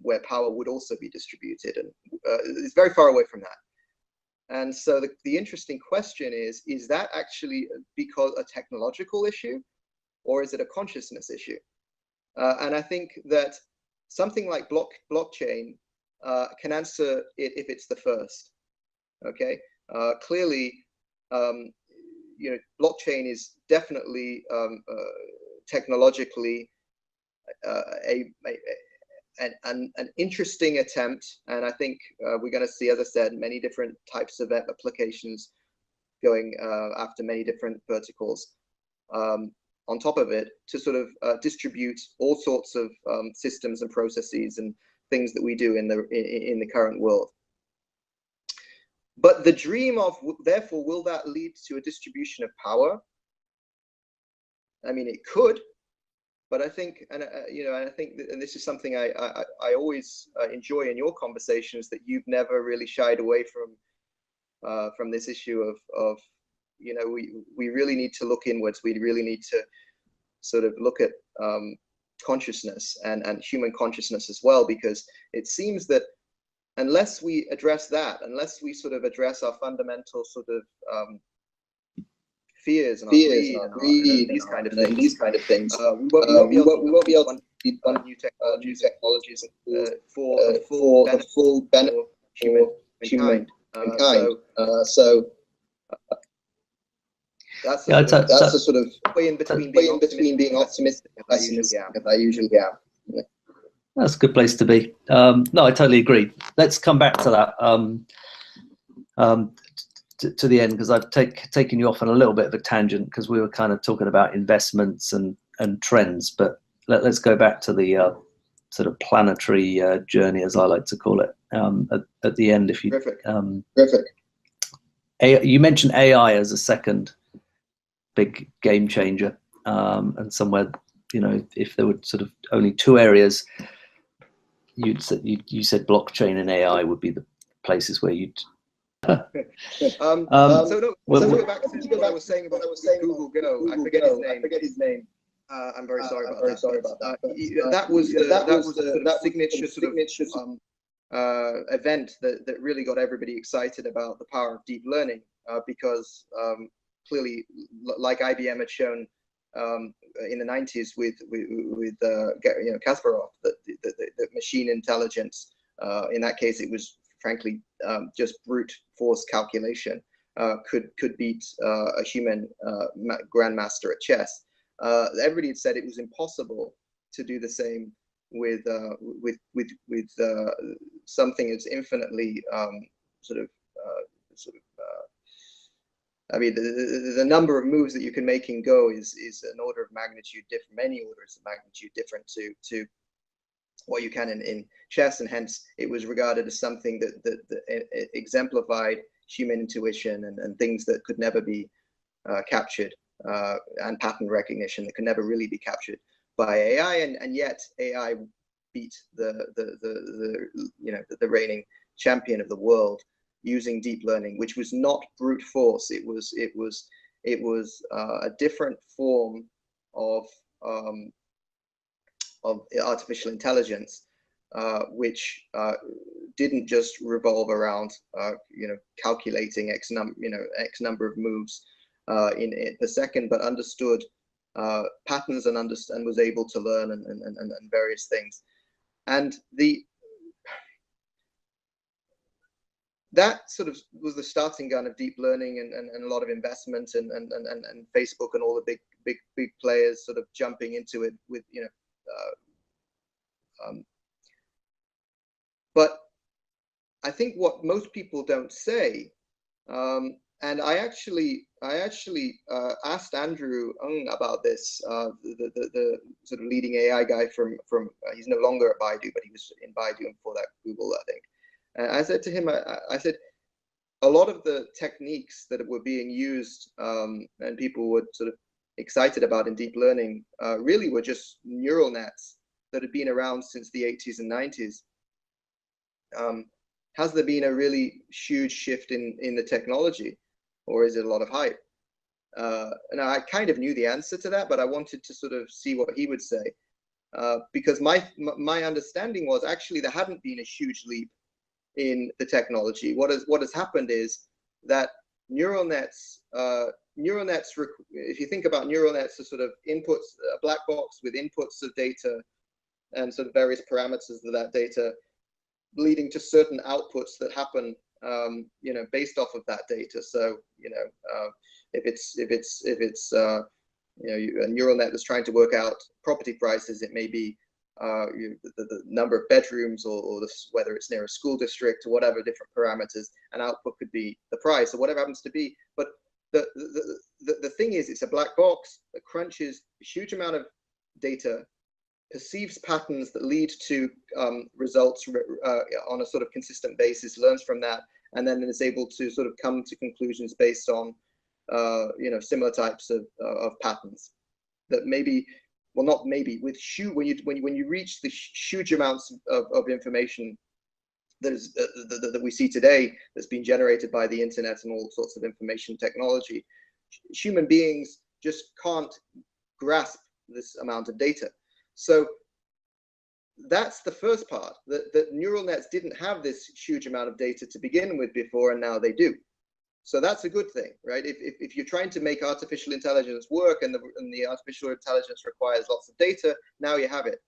where power would also be distributed, and it's very far away from that. And so the interesting question is that actually because a technological issue, or is it a consciousness issue? And I think that something like blockchain can answer it if it's the first. Okay, clearly, blockchain is definitely technologically an interesting attempt, and I think we're going to see, as I said, many different types of applications going after many different verticals on top of it to sort of distribute all sorts of systems and processes and things that we do in the current world. But the dream of, therefore, will that lead to a distribution of power? I mean, it could. But I think, and I think, and this is something I always enjoy in your conversations, that you've never really shied away from this issue of we really need to look inwards. We really need to sort of look at consciousness and human consciousness as well, because it seems that unless we address that, unless we sort of address our fundamental sort of fears and our greed and these kind of things, we won't be able to develop new technologies for the full benefit of humankind. So that's a sort of way in between being optimistic as I usually am. Yeah. That's a good place to be. No, I totally agree. Let's come back to that. To the end, because I've taken you off on a little bit of a tangent, because we were kind of talking about investments and trends, but let's go back to the sort of planetary journey, as I like to call it, at the end. If you Terrific. You mentioned AI as a second big game changer, and somewhere, if there were sort of only two areas, you said blockchain and AI would be the places where you'd so go back to what I was saying about Google Go. I forget his name. I'm very sorry about that. That was the signature event that really got everybody excited about the power of deep learning, because clearly, like IBM had shown in the 90s with Kasparov, that the machine intelligence, in that case it was frankly just brute force calculation, could beat a human grandmaster at chess. Everybody had said it was impossible to do the same with something as infinitely I mean, the number of moves that you can make in Go is an order of magnitude different, many orders of magnitude different to what you can in chess, and hence it was regarded as something that exemplified human intuition and things that could never be captured, and pattern recognition that could never really be captured by AI, and yet AI beat the reigning champion of the world using deep learning, which was not brute force. It was a different form of artificial intelligence, which didn't just revolve around calculating X number of moves per second, but understood patterns and was able to learn and various things. And that sort of was the starting gun of deep learning and a lot of investment and Facebook and all the big players sort of jumping into it with but I think what most people don't say, and I actually asked Andrew Ng about this, the sort of leading AI guy from he's no longer at Baidu, but he was in Baidu and before that Google, I think. And I said to him, I said, a lot of the techniques that were being used and people were sort of excited about in deep learning really were just neural nets that had been around since the 80s and 90s. Has there been a really huge shift in the technology, or is it a lot of hype? And I kind of knew the answer to that, but I wanted to sort of see what he would say, because my understanding was actually there hadn't been a huge leap in the technology. What has happened is that neural nets, if you think about neural nets as sort of inputs, a black box with inputs of data and sort of various parameters of that data, leading to certain outputs that happen, based off of that data. So, if it's a neural net that's trying to work out property prices, it may be the number of bedrooms or whether it's near a school district or whatever, different parameters. An output could be the price or whatever happens to be. But the thing is, it's a black box that crunches a huge amount of data, perceives patterns that lead to results on a sort of consistent basis, learns from that, and then is able to sort of come to conclusions based on similar types of patterns that maybe, well, not maybe, with when you reach the huge amounts of information that we see today that's been generated by the internet and all sorts of information technology, human beings just can't grasp this amount of data. So that's the first part, that neural nets didn't have this huge amount of data to begin with before, and now they do. So that's a good thing, right? If you're trying to make artificial intelligence work and the artificial intelligence requires lots of data, now you have it.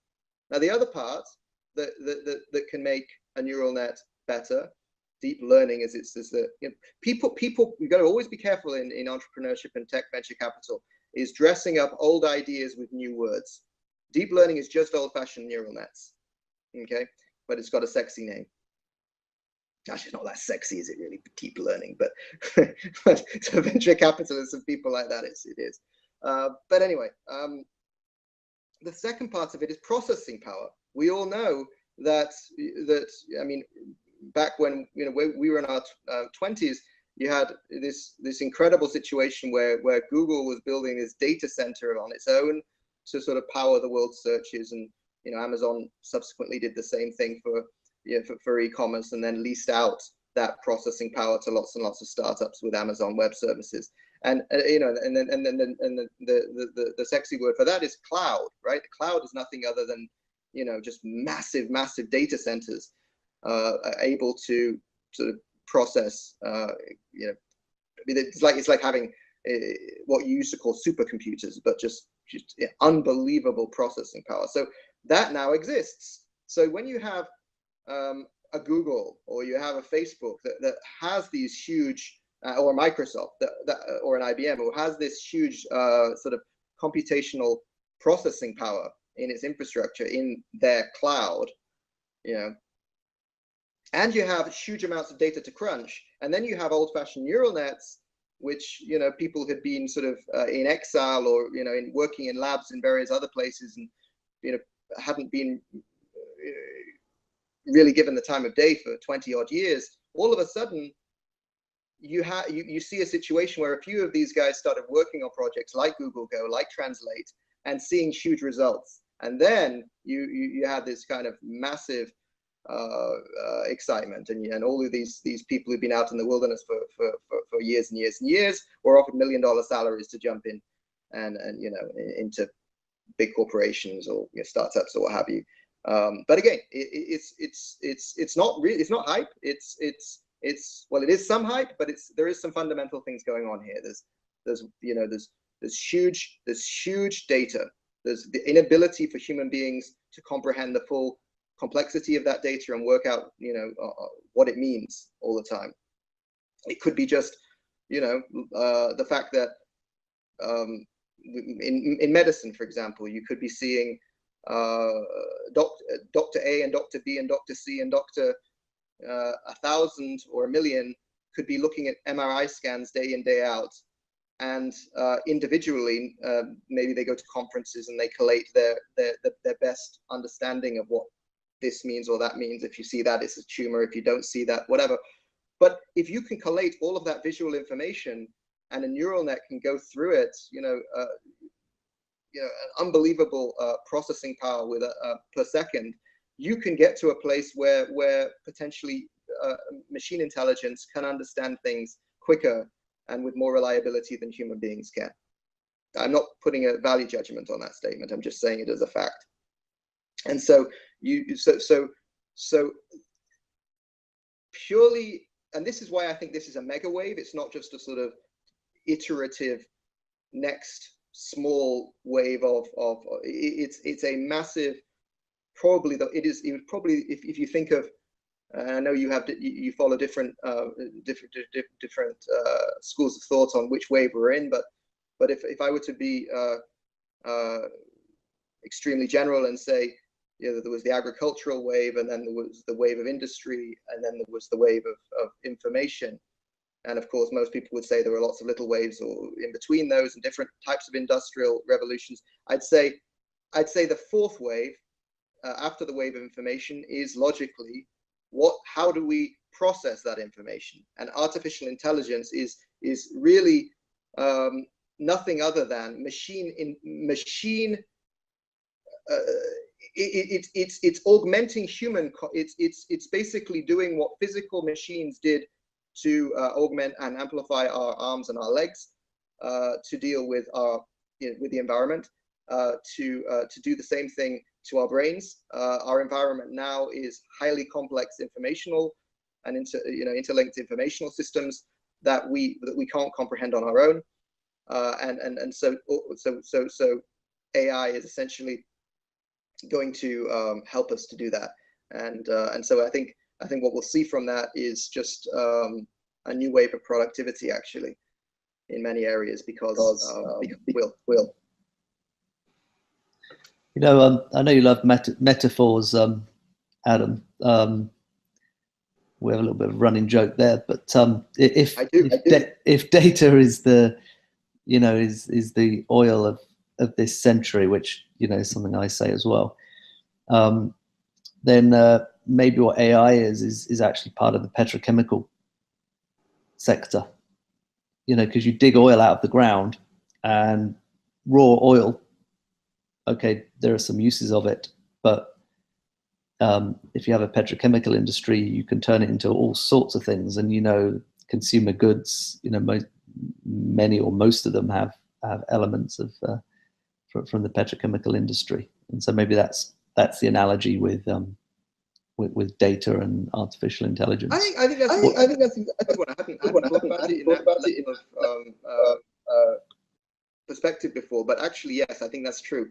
Now the other part that can make a neural net better, deep learning, is that people you got to always be careful in entrepreneurship and tech venture capital, is dressing up old ideas with new words. Deep learning is just old-fashioned neural nets, okay? But it's got a sexy name. Actually, it's not that sexy, is it really? Deep learning, but to venture capitalists and people like that, it is. But anyway, the second part of it is processing power. We all know that I mean, back when we were in our 20s, you had this incredible situation where Google was building this data center on its own to sort of power the world's searches, and Amazon subsequently did the same thing for e-commerce, and then leased out that processing power to lots and lots of startups with Amazon Web Services. And the sexy word for that is cloud, right? The cloud is nothing other than just massive data centers able to sort of process. It's like having what you used to call supercomputers, but just unbelievable processing power. So that now exists. So when you have a Google or you have a Facebook that has these huge, or a Microsoft or an IBM, who has this huge sort of computational processing power in its infrastructure in their cloud, and you have huge amounts of data to crunch, and then you have old-fashioned neural nets, which people had been sort of in exile or in working in labs in various other places, and hadn't been really given the time of day for 20 odd years. All of a sudden, you see a situation where a few of these guys started working on projects like Google Go, like Translate, and seeing huge results. And then you have this kind of massive excitement, and all of these people who've been out in the wilderness for years and years and years were offered $1 million salaries to jump in and into big corporations or startups or what have you. But again, it's not hype. Well, it is some hype, but there is some fundamental things going on here. There's huge data. There's the inability for human beings to comprehend the full complexity of that data and work out what it means all the time. It could be just the fact that in medicine, for example, you could be seeing Dr. A and Dr. B and Dr. C and Dr. 1,000 or 1,000,000 could be looking at MRI scans day in, day out, and individually, maybe they go to conferences and they collate their best understanding of what this means or that means. If you see that, it's a tumor. If you don't see that, whatever. But if you can collate all of that visual information, and a neural net can go through it, an unbelievable processing power with per second, you can get to a place where potentially machine intelligence can understand things quicker and with more reliability than human beings can. I'm not putting a value judgment on that statement. I'm just saying it as a fact. And so purely, and this is why I think this is a mega wave. It's not just a sort of iterative next small wave of it's a massive, probably if you think of, I know you follow different schools of thought on which wave we're in, but if I were to be extremely general and say, there was the agricultural wave, and then there was the wave of industry, and then there was the wave of information. And of course, most people would say there were lots of little waves or in between those and different types of industrial revolutions. I'd say the fourth wave, after the wave of information, is logically how do we process that information? And artificial intelligence is really nothing other than it's augmenting human. It's basically doing what physical machines did to augment and amplify our arms and our legs, to deal with with the environment, to do the same thing to our brains. Our environment now is highly complex informational and interlinked informational systems that we can't comprehend on our own, and so AI is essentially going to help us to do that, and so I think what we'll see from that is just a new wave of productivity, actually, in many areas, because we'll. I know you love metaphors, Adam. We have a little bit of a running joke there, but if data is the is the oil of this century, which is something I say as well, then maybe what AI is actually part of the petrochemical sector, because you dig oil out of the ground, and raw oil, okay, there are some uses of it, but if you have a petrochemical industry, you can turn it into all sorts of things. And consumer goods, many or most of them have elements of from the petrochemical industry. And so maybe that's the analogy with data and artificial intelligence. I think that's a good one. I haven't thought about it in that perspective before, but actually, yes, I think that's true.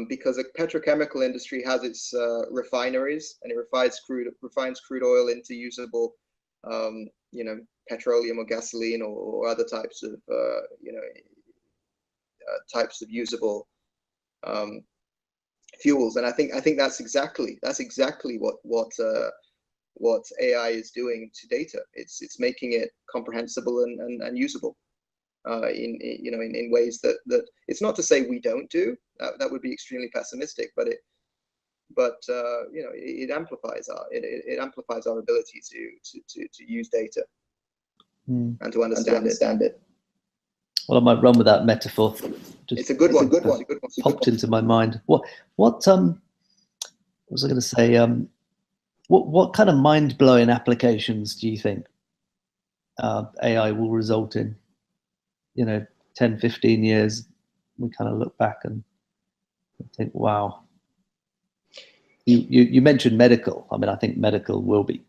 Because a petrochemical industry has its refineries, and it refines crude oil into usable, petroleum or gasoline or other types of, types of usable fuels. And I think that's exactly what AI is doing to data. It's making it comprehensible and usable. In ways that it's not to say we don't do that would be extremely pessimistic, but it amplifies our ability to use data and to understand it. Well, I might run with that metaphor. It's a good one. Popped into my mind. What was I going to say? What kind of mind-blowing applications do you think AI will result in? 10, 15 years, we kind of look back and think, wow. You mentioned medical. I mean, I think medical will be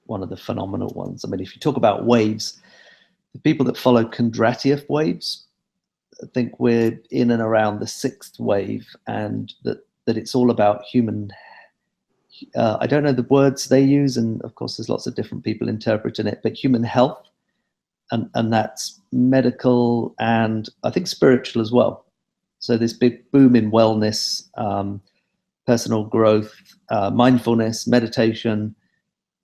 one of the phenomenal ones. I mean, if you talk about waves, the people that follow Kondratiev waves, I think we're in and around the 6th wave, and that it's all about human. I don't know the words they use, and of course there's lots of different people interpreting it, but human health. And that's medical and I think spiritual as well. So this big boom in wellness, personal growth, mindfulness, meditation,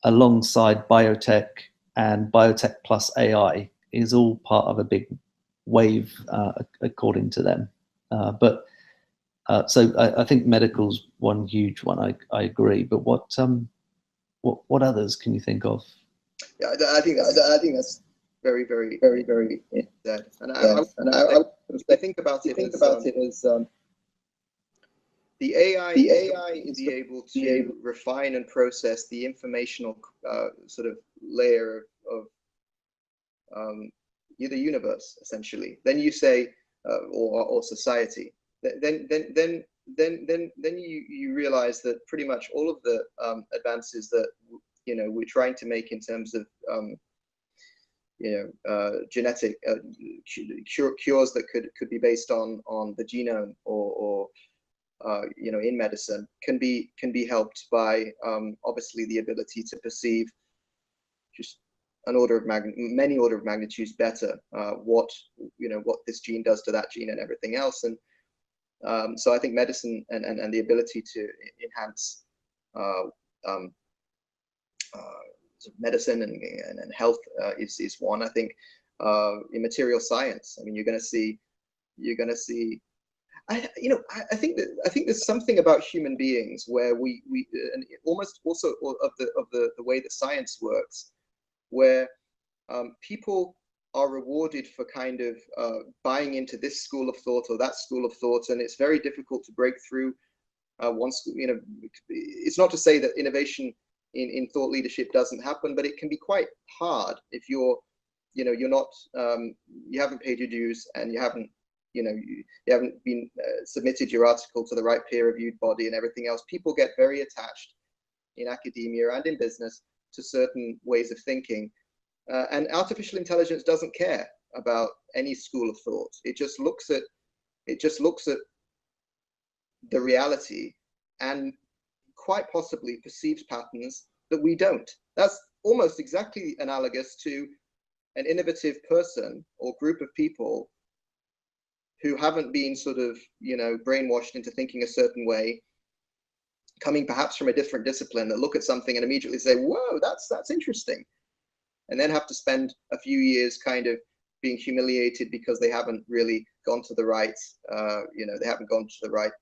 alongside biotech and biotech plus AI is all part of a big wave, according to them. So I think medical's one huge one. I agree. But what others can you think of? Yeah, I think that's very, very, very sad. And I think about it as the AI is be able to refine and process the informational sort of layer of the universe, essentially. Then you say, or society. Then you realize that pretty much all of the advances that we're trying to make in terms of genetic cures that could be based on the genome or in medicine can be helped by obviously the ability to perceive just many order of magnitudes better what this gene does to that gene and everything else. And so I think medicine and the ability to enhance medicine and health is one. I think in material science, I mean, you're going to see. I think there's something about human beings where we and almost also of the way that science works, where people are rewarded for kind of buying into this school of thought or that school of thought, and it's very difficult to break through one school. It's not to say that innovation in thought leadership doesn't happen, but it can be quite hard if you're not you haven't paid your dues and you haven't been submitted your article to the right peer-reviewed body and everything else. People get very attached in academia and in business to certain ways of thinking, and artificial intelligence doesn't care about any school of thought. It just looks at the reality and quite possibly perceives patterns that we don't. That's almost exactly analogous to an innovative person or group of people who haven't been sort of brainwashed into thinking a certain way, coming perhaps from a different discipline, that look at something and immediately say, whoa, that's interesting, and then have to spend a few years kind of being humiliated because they haven't really gone to the right they haven't gone to the right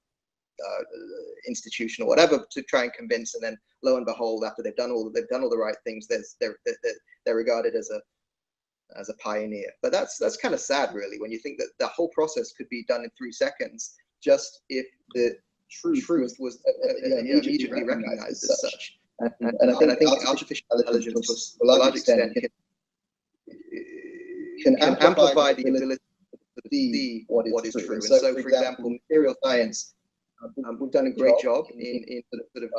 institution or whatever to try and convince, and then lo and behold, after they've done all the right things, they're regarded as a pioneer. But that's kind of sad, really, when you think that the whole process could be done in 3 seconds, just if the truth was immediately recognized as such. And I think artificial intelligence, to a large extent, can amplify the ability to see what is true. And so, for example, material science, we've done a great job in sort of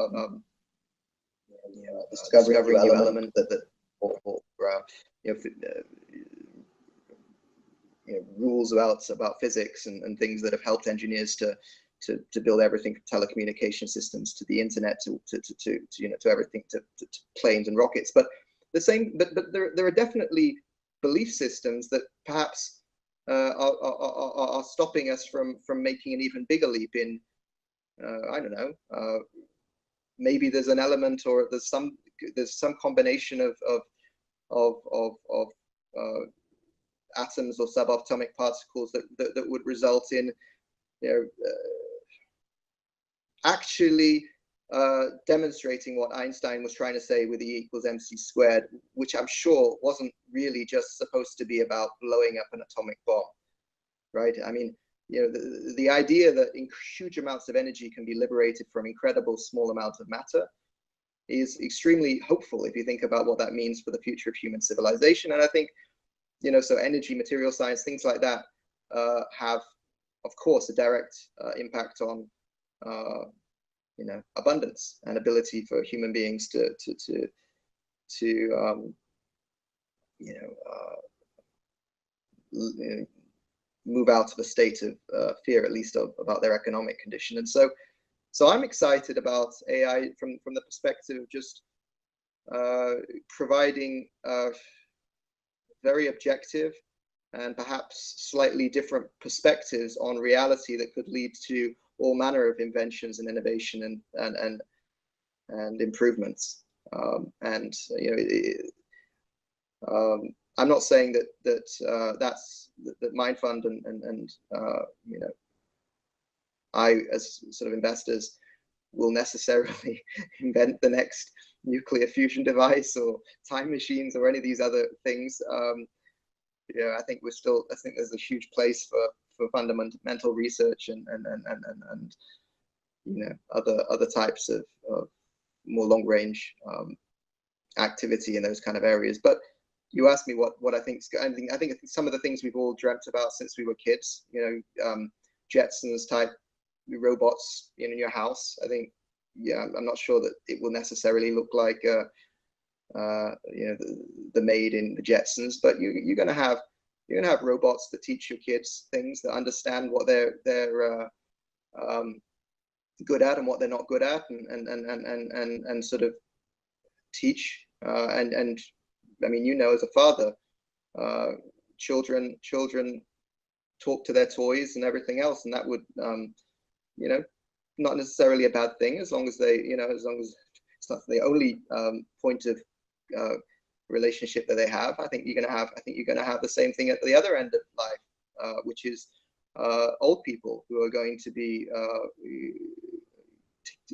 discovering new element rules about physics and things that have helped engineers to build everything from telecommunication systems to the internet to everything to planes and rockets. But there are definitely belief systems that perhaps are stopping us from making an even bigger leap in I don't know, maybe there's an element or there's some combination of atoms or subatomic particles that would result in actually demonstrating what Einstein was trying to say with E equals mc squared, which I'm sure wasn't really just supposed to be about blowing up an atomic bomb, right? I mean, the idea that huge amounts of energy can be liberated from incredible small amounts of matter is extremely hopeful if you think about what that means for the future of human civilization. And I think, so energy, material science, things like that have, of course, a direct impact on, abundance and ability for human beings to move out of a state of fear, at least about their economic condition. And so I'm excited about AI from the perspective of just providing very objective and perhaps slightly different perspectives on reality that could lead to all manner of inventions and innovation and improvements. I'm not saying that Mindfund and I, as sort of investors, will necessarily invent the next nuclear fusion device or time machines or any of these other things. I think there's a huge place for fundamental research and other types of more long range activity in those kind of areas. But you asked me what I think. I think some of the things we've all dreamt about since we were kids. Jetsons type robots in your house. I think, I'm not sure that it will necessarily look like the maid in the Jetsons, but you're going to have robots that teach your kids things, that understand what they're good at and what they're not good at, and sort of teach. And I mean, as a father, children talk to their toys and everything else, and that would not necessarily a bad thing, as long as as long as it's not the only point of relationship that they have. I think you're going to have the same thing at the other end of life, which is old people who are going to be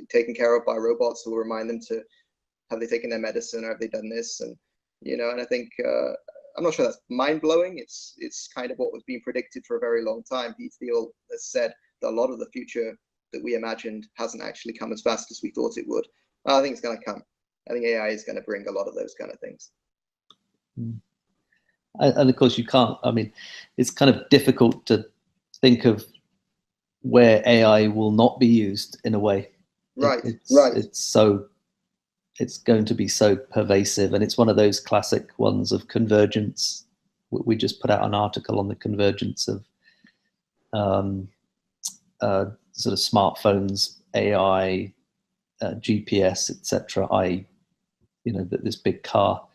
taken care of by robots who will remind them to, have they taken their medicine, or have they done this? And and I think I'm not sure that's mind-blowing. It's kind of what was being predicted for a very long time. Pete Thiel has said that a lot of the future that we imagined hasn't actually come as fast as we thought it would. I think it's going to come. I think AI is going to bring a lot of those kind of things. And of course, you can't. I mean, it's kind of difficult to think of where AI will not be used in a way. Right. It's going to be so pervasive, and it's one of those classic ones of convergence. We just put out an article on the convergence of sort of smartphones, AI, GPS, etc. This big car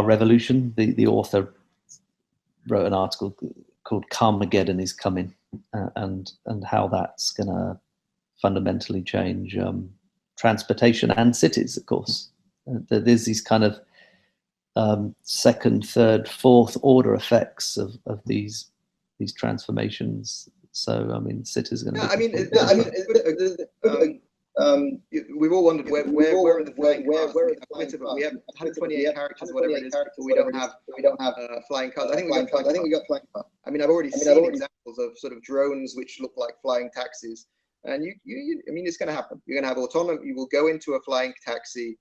revolution. The author wrote an article called "Carmageddon is Coming," and how that's going to fundamentally change transportation and cities. Of course, there's these kind of second, third, fourth order effects of these transformations. So I mean, cities are going to. We've all wondered where are the flying cars? We have 128 characters, whatever it is, but we don't have flying cars. I think we got flying cars. I mean, I've already seen examples of sort of drones which look like flying taxis, and I mean, it's going to happen. You're going to have autonomous. You will go into a flying taxi.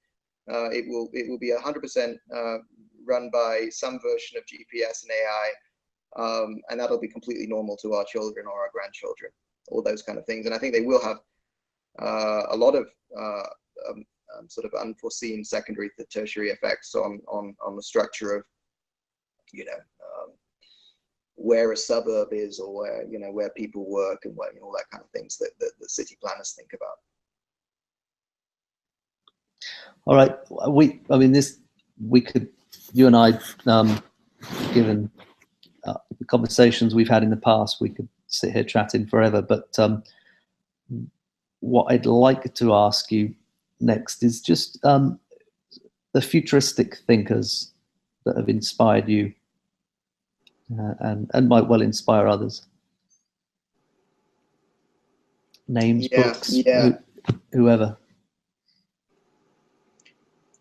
It will be 100% run by some version of GPS and AI, and that'll be completely normal to our children or our grandchildren, all those kind of things. And I think they will have a lot of sort of unforeseen secondary to tertiary effects on the structure of where a suburb is, or where people work, and all that kind of things that the city planners think about. All right, you and I, given the conversations we've had in the past, we could sit here chatting forever, but what I'd like to ask you next is just the futuristic thinkers that have inspired you and might well inspire others. Names, books, whoever.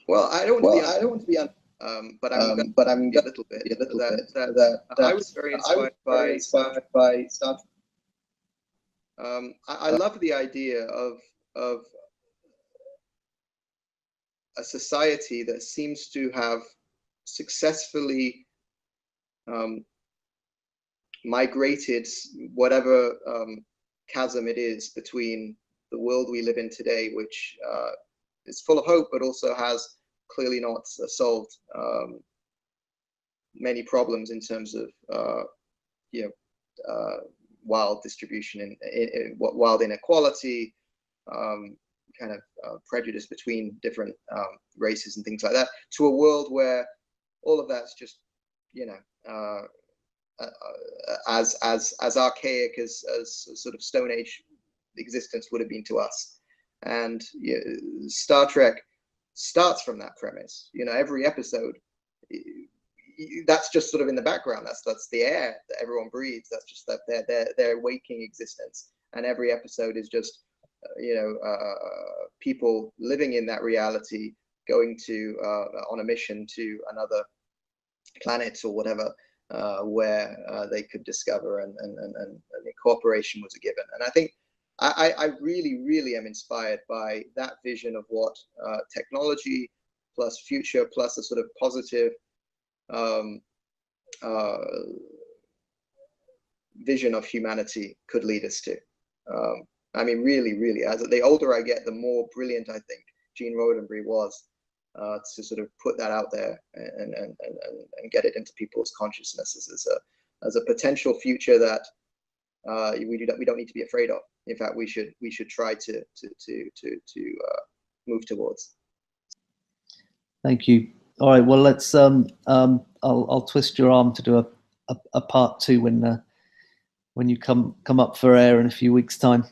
Well, I don't want to be but I'm a little bit. I was very inspired by Star Trek. I love the idea of a society that seems to have successfully migrated whatever chasm it is between the world we live in today, which is full of hope, but also has clearly not solved many problems in terms of wild distribution and wild inequality, kind of prejudice between different races and things like that, to a world where all of that's just as archaic as sort of Stone Age existence would have been to us. And Star Trek starts from that premise. Every episode, that's just sort of in the background. That's the air that everyone breathes. That's just their waking existence. And every episode is just people living in that reality going to on a mission to another planet or whatever, where they could discover, and the cooperation was a given. And I think I really am inspired by that vision of what technology plus future plus a sort of positive vision of humanity could lead us to. I mean, really, as the older I get, the more brilliant I think Gene Roddenberry was to sort of put that out there and get it into people's consciousnesses as a potential future that we don't need to be afraid of. In fact, we should try to move towards. Thank you. All right. Well, let's. I'll twist your arm to do a part 2 when you come up for air in a few weeks' time.